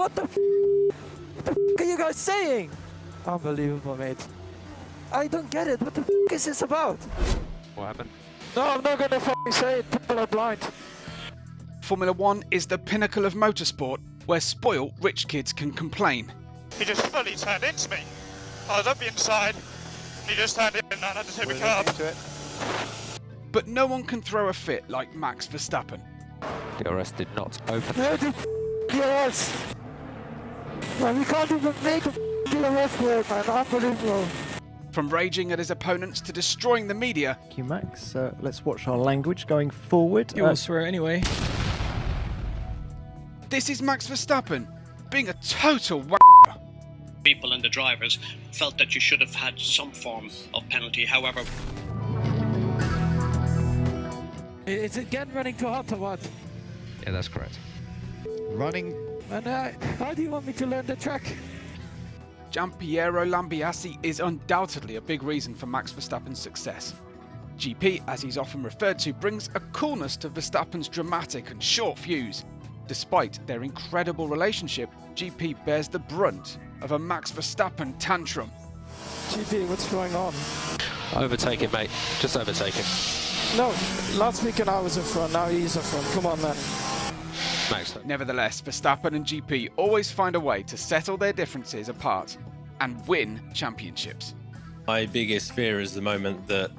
What the are you guys saying? Unbelievable, mate. I don't get it. What the is this about? What happened? No, I'm not gonna say it. People are blind. Formula One is the pinnacle of motorsport, where spoilt rich kids can complain. He just fully turned into me. I was up the inside, and he just turned in and I had to take my car. But no one can throw a fit like Max Verstappen. DRS did not open. No, the DRS. Man, we can't even make a DRS work, man. Unbelievable. From raging at his opponents to destroying the media, Thank you, Max. Let's watch our language going forward. You will swear anyway. this is Max Verstappen being a total People and the drivers felt that you should have had some form of penalty. However, Is it again running too hot or what? Yeah, that's correct. Running. And how do you want me to learn the track? Giampiero Lambiase is undoubtedly a big reason for Max Verstappen's success. GP, as he's often referred to, brings a coolness to Verstappen's dramatic and short fuse. Despite their incredible relationship, GP bears the brunt of a Max Verstappen tantrum. GP, what's going on? Overtake him, mate. Just overtake him. No, last weekend I was in front, now he's in front. Come on, man. Max. Nevertheless, Verstappen and GP always find a way to settle their differences apart and win championships. My biggest fear is the moment that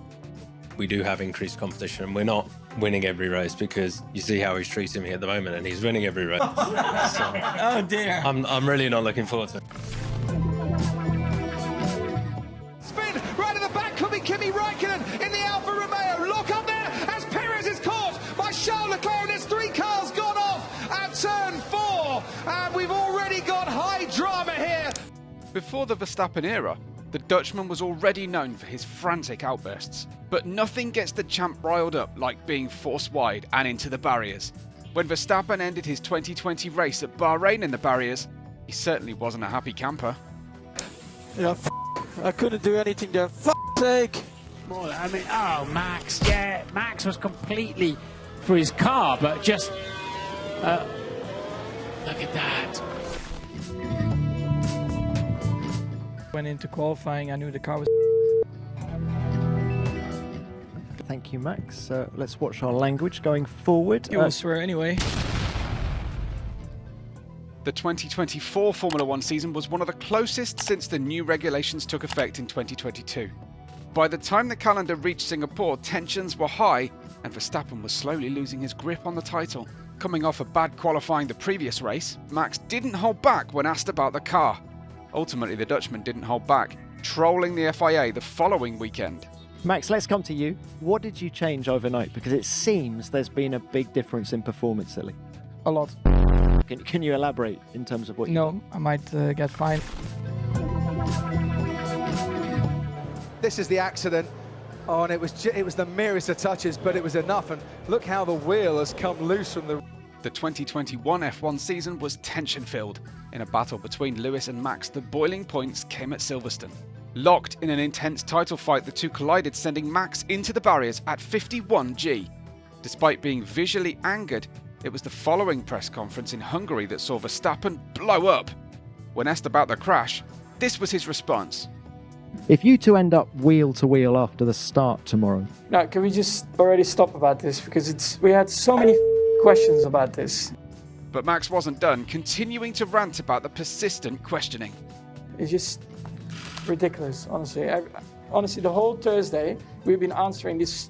we do have increased competition and we're not winning every race, because you see how he's treating me at the moment and he's winning every race. So, Oh dear. I'm really not looking forward to it. Spin right at the back, could be Kimi Räikkönen in the Alfa Romeo. Look up there as Perez is caught by Charles Leclerc, and there's 3 cars gone off at turn 4, and we've already got high drama here. Before the Verstappen era, the Dutchman was already known for his frantic outbursts, but nothing gets the champ riled up like being forced wide and into the barriers. When Verstappen ended his 2020 race at Bahrain in the barriers, he certainly wasn't a happy camper. Yeah, I couldn't do anything there. Sake! Well, I mean, oh, Max, yeah, Max was completely for his car, but just look at that. Went into qualifying, I knew the car was... Thank you, Max. Let's watch our language going forward. You will swear anyway. The 2024 Formula One season was one of the closest since the new regulations took effect in 2022. By the time the calendar reached Singapore, tensions were high and Verstappen was slowly losing his grip on the title. Coming off a bad qualifying the previous race, Max didn't hold back when asked about the car. Ultimately, the Dutchman didn't hold back, trolling the FIA the following weekend. Max, let's come to you. What did you change overnight? Because it seems there's been a big difference in performance, Silly. A lot. Can you elaborate in terms of what you... No, I might get fined. This is the accident. Oh, and it was the merest of touches, but it was enough. And look how the wheel has come loose from the... The 2021 F1 season was tension-filled. In a battle between Lewis and Max, the boiling points came at Silverstone. Locked in an intense title fight, the two collided, sending Max into the barriers at 51G. Despite being visually angered, it was the following press conference in Hungary that saw Verstappen blow up. When asked about the crash, this was his response. If you two end up wheel to wheel after the start tomorrow... No, can we just already stop about this? Because we had so many questions about this. But Max wasn't done, continuing to rant about the persistent questioning. It's just ridiculous, honestly. Honestly, the whole Thursday, we've been answering this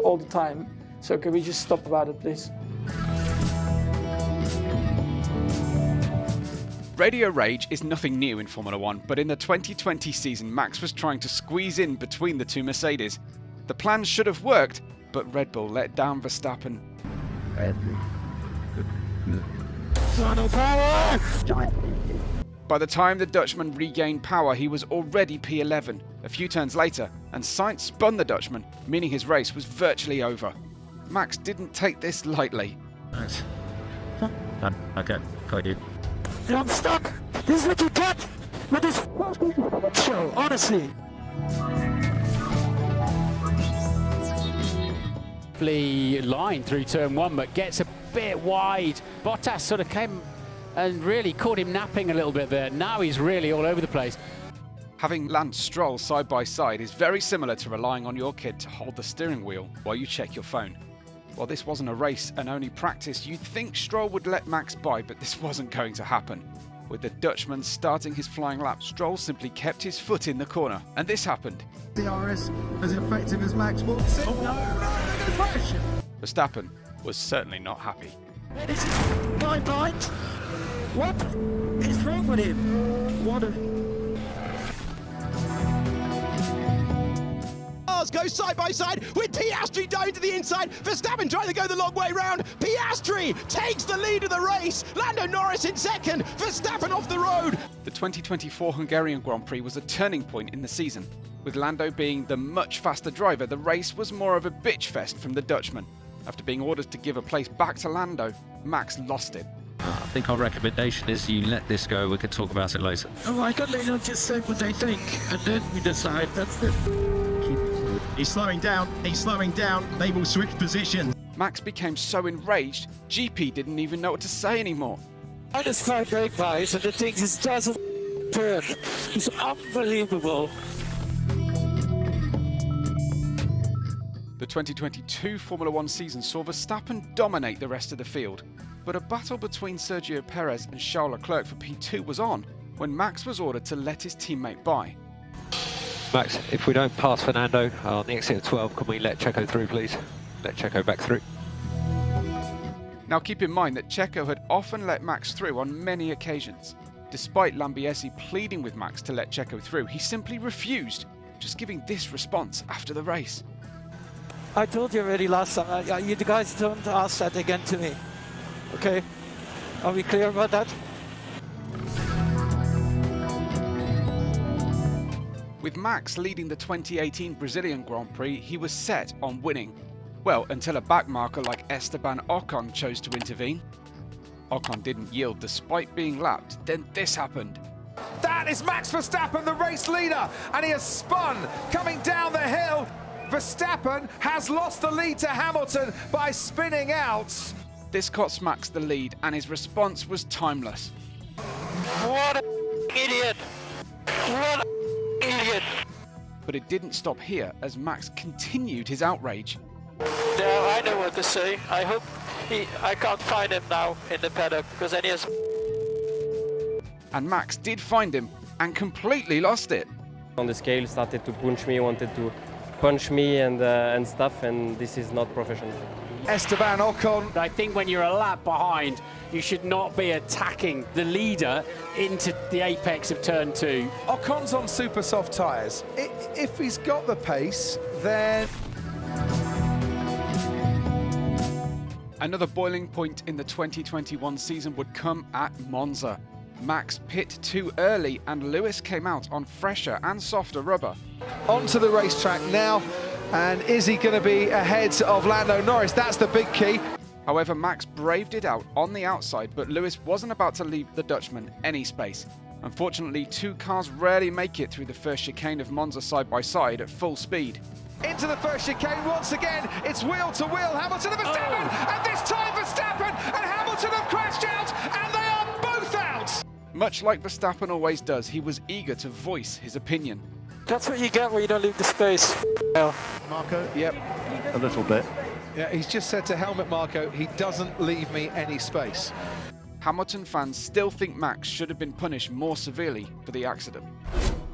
all the time. So can we just stop about it, please? Radio rage is nothing new in Formula One, but in the 2020 season, Max was trying to squeeze in between the two Mercedes. The plan should have worked, but Red Bull let down Verstappen. By the time the Dutchman regained power, he was already P11 a few turns later, and Sainz spun the Dutchman, meaning his race was virtually over. Max didn't take this lightly. Nice. Okay, got you. I'm stuck! This is what you get with this show, honestly. Line through turn 1, but gets a bit wide. Bottas sort of came and really caught him napping a little bit there. Now he's really all over the place. Having Lance Stroll side by side is very similar to relying on your kid to hold the steering wheel while you check your phone. While this wasn't a race and only practice, you'd think Stroll would let Max by, but this wasn't going to happen. With the Dutchman starting his flying lap, Stroll simply kept his foot in the corner, and this happened. DRS as effective as Max walks in. Oh no, they're going to crash! Verstappen was certainly not happy. This is my mind. What is wrong with him? What a... Go side by side with Piastri down to the inside. Verstappen trying to go the long way round. Piastri takes the lead of the race. Lando Norris in second. Verstappen off the road. The 2024 Hungarian Grand Prix was a turning point in the season. With Lando being the much faster driver, the race was more of a bitch fest from the Dutchman. After being ordered to give a place back to Lando, Max lost it. I think our recommendation is you let this go. We can talk about it later. Oh, I can't let them just say what they think, and then we decide. That's it. He's slowing down. They will switch positions. Max became so enraged, GP didn't even know what to say anymore. I just find brake pads and the thing just doesn't turn. It's unbelievable. The 2022 Formula 1 season saw Verstappen dominate the rest of the field, but a battle between Sergio Perez and Charles Leclerc for P2 was on when Max was ordered to let his teammate by. Max, if we don't pass Fernando on the exit of 12, can we let Checo through, please? Let Checo back through. Now keep in mind that Checo had often let Max through on many occasions. Despite Lambiesi pleading with Max to let Checo through, he simply refused, just giving this response after the race. I told you already last time, you guys don't ask that again to me. Okay? Are we clear about that? With Max leading the 2018 Brazilian Grand Prix, he was set on winning. Well, until a backmarker like Esteban Ocon chose to intervene. Ocon didn't yield despite being lapped, then this happened. That is Max Verstappen, the race leader, and he has spun coming down the hill. Verstappen has lost the lead to Hamilton by spinning out. This cost Max the lead, and his response was timeless. What an idiot! What an idiot! But it didn't stop here, as Max continued his outrage. Now I know what to say. I hope I can't find him now in the paddock, because then he has... And Max did find him, and completely lost it. On the scale, started to punch me, wanted to punch me and stuff, and this is not professional. Esteban Ocon. I think when you're a lap behind, you should not be attacking the leader into the apex of turn 2. Ocon's on super soft tyres. If he's got the pace, then... Another boiling point in the 2021 season would come at Monza. Max pit too early and Lewis came out on fresher and softer rubber. Onto the racetrack now, and is he going to be ahead of Lando Norris? That's the big key. However, Max braved it out on the outside, but Lewis wasn't about to leave the Dutchman any space. Unfortunately, two cars rarely make it through the first chicane of Monza side by side at full speed. Into the first chicane once again, it's wheel to wheel, Hamilton and Verstappen, and this time Verstappen and Hamilton have crashed out, and they are both out! Much like Verstappen always does, he was eager to voice his opinion. That's what you get when you don't leave the space. Marco? Yep. A little bit. Yeah, he's just said to Helmut Marko, he doesn't leave me any space. Hamilton fans still think Max should have been punished more severely for the accident.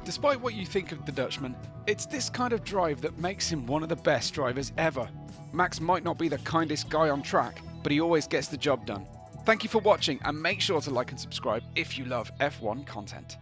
Despite what you think of the Dutchman, it's this kind of drive that makes him one of the best drivers ever. Max might not be the kindest guy on track, but he always gets the job done. Thank you for watching, and make sure to like and subscribe if you love F1 content.